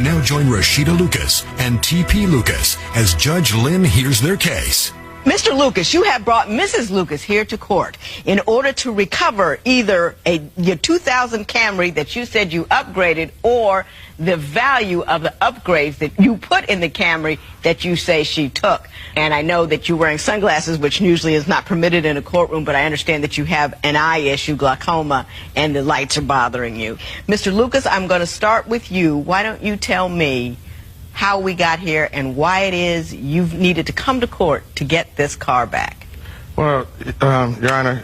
now join Rashida Lucas and T.P. Lucas as Judge Lynn hears their case. Mr. Lucas, you have brought Mrs. Lucas here to court in order to recover either your 2000 Camry that you said you upgraded or the value of the upgrades that you put in the Camry that you say she took. And I know that you're wearing sunglasses, which usually is not permitted in a courtroom, but I understand that you have an eye issue, glaucoma, and the lights are bothering you. Mr. Lucas, I'm going to start with you. Why don't you tell me how we got here and why it is you've needed to come to court to get this car back? Well, Your Honor,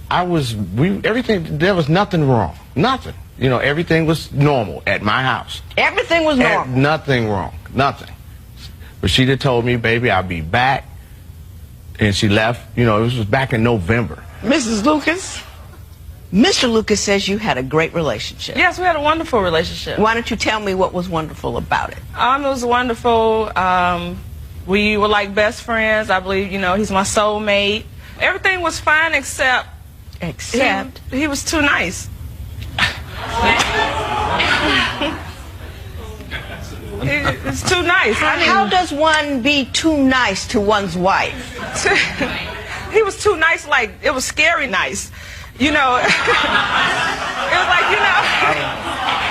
there was nothing wrong. Nothing. You know, everything was normal at my house. Everything was normal? Nothing wrong. Nothing. Rashida told me, baby, I'll be back. And she left. You know, this was back in November. Mrs. Lucas, Mr. Lucas says you had a great relationship. Yes, we had a wonderful relationship. Why don't you tell me what was wonderful about it? It was wonderful. We were like best friends. I believe, you know, he's my soulmate. Everything was fine except he was too nice. It's too nice. How does one be too nice to one's wife? He was too nice, like it was scary nice. You know, it was like,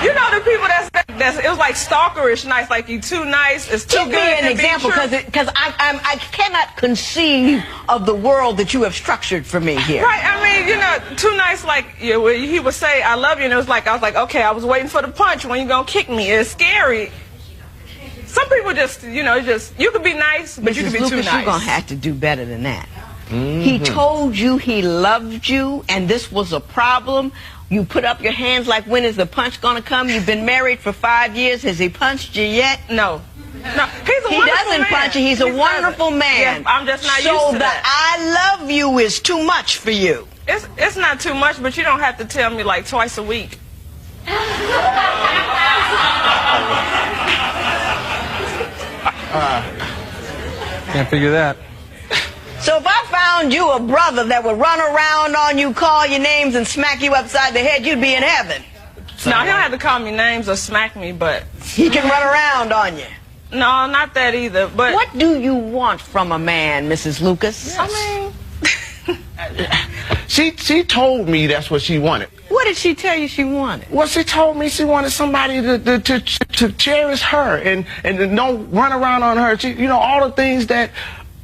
you know the people that's it was like stalkerish nice, like you too nice, it's too good. Give me an example, because I cannot conceive of the world that you have structured for me here. Right, I mean, you know, too nice, like he would say, I love you, and it was like, I was like, okay, I was waiting for the punch, when you gonna kick me? It's scary. Some people just, you know, you could be nice, but you could be too nice. You're gonna have to do better than that. He told you he loved you and this was a problem. You put up your hands like, when is the punch gonna come? You've been married for 5 years. Has he punched you yet? No. No, he's a wonderful man. He doesn't punch you. He's a wonderful man. Yeah, I'm just not used to that. So the I love you is too much for you. It's not too much, but you don't have to tell me like twice a week. Can't figure that. So if I found you a brother that would run around on you, call your names, and smack you upside the head, you'd be in heaven. No, he don't have to call me names or smack me, but he can run around on you. No, not that either. But what do you want from a man, Mrs. Lucas? Yes. I mean, she told me that's what she wanted. What did she tell you she wanted? Well, she told me she wanted somebody to cherish her and don't run around on her. You know, all the things that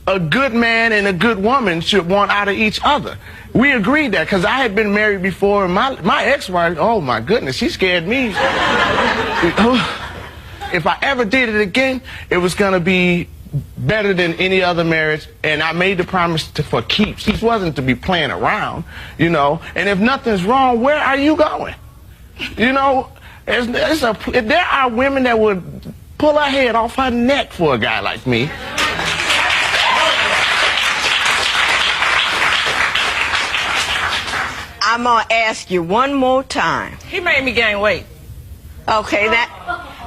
a good man and a good woman should want out of each other. We agreed that because I had been married before, and my ex-wife, oh my goodness, she scared me. If I ever did it again, it was going to be better than any other marriage, and I made the promise for keeps. It wasn't to be playing around, you know, and if nothing's wrong, where are you going? You know, there are women that would pull her head off her neck for a guy like me. I'm going to ask you one more time. He made me gain weight. Okay,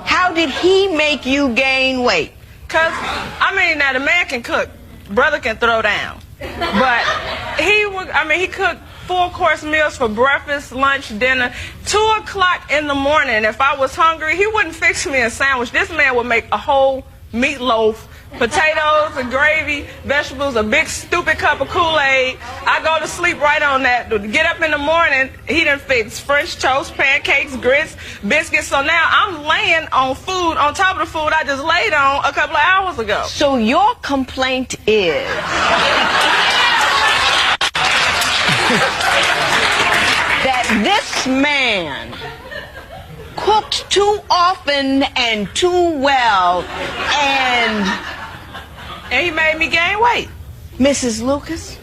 how did he make you gain weight? Because, I mean, now the man can cook. Brother can throw down. But he cooked 4-course meals for breakfast, lunch, dinner. 2 o'clock in the morning, if I was hungry, he wouldn't fix me a sandwich. This man would make a whole meatloaf, potatoes and gravy, vegetables, a big stupid cup of Kool-Aid. I go to sleep right on that. Get up in the morning, he done fix French toast, pancakes, grits, biscuits. So now I'm laying on food on top of the food I just laid on a couple of hours ago. So your complaint is that this man cooked too often and too well, and he made me gain weight. Mrs. Lucas,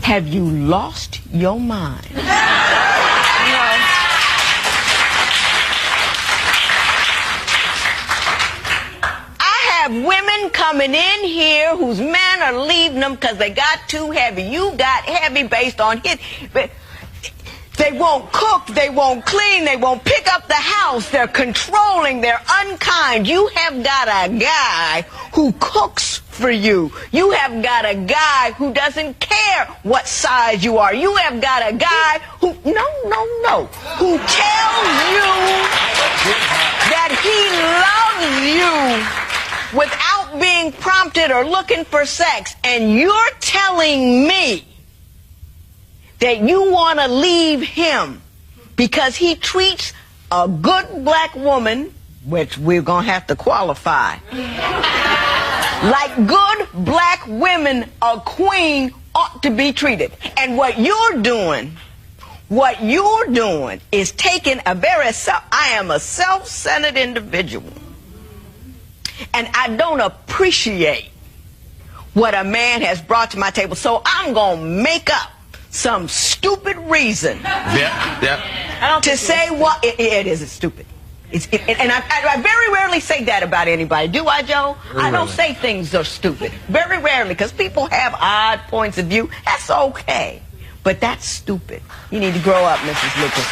have you lost your mind? No. I have women coming in here whose men are leaving them because they got too heavy. You got heavy based on his... They won't cook, they won't clean, they won't pick up the house, they're controlling, they're unkind. You have got a guy who cooks for you. You have got a guy who doesn't care what size you are. You have got a guy who, who tells you that he loves you without being prompted or looking for sex. And you're telling me that you want to leave him because he treats a good black woman, which we're going to have to qualify, like good black women, a queen ought to be treated. And what you're doing is taking I am a self-centered individual. And I don't appreciate what a man has brought to my table. So I'm going to make up some stupid reason to say what it is stupid. And I very rarely say that about anybody. Do I, Joe? I don't say things are stupid. Very rarely, because people have odd points of view. That's okay. But that's stupid. You need to grow up, Mrs. Lucas.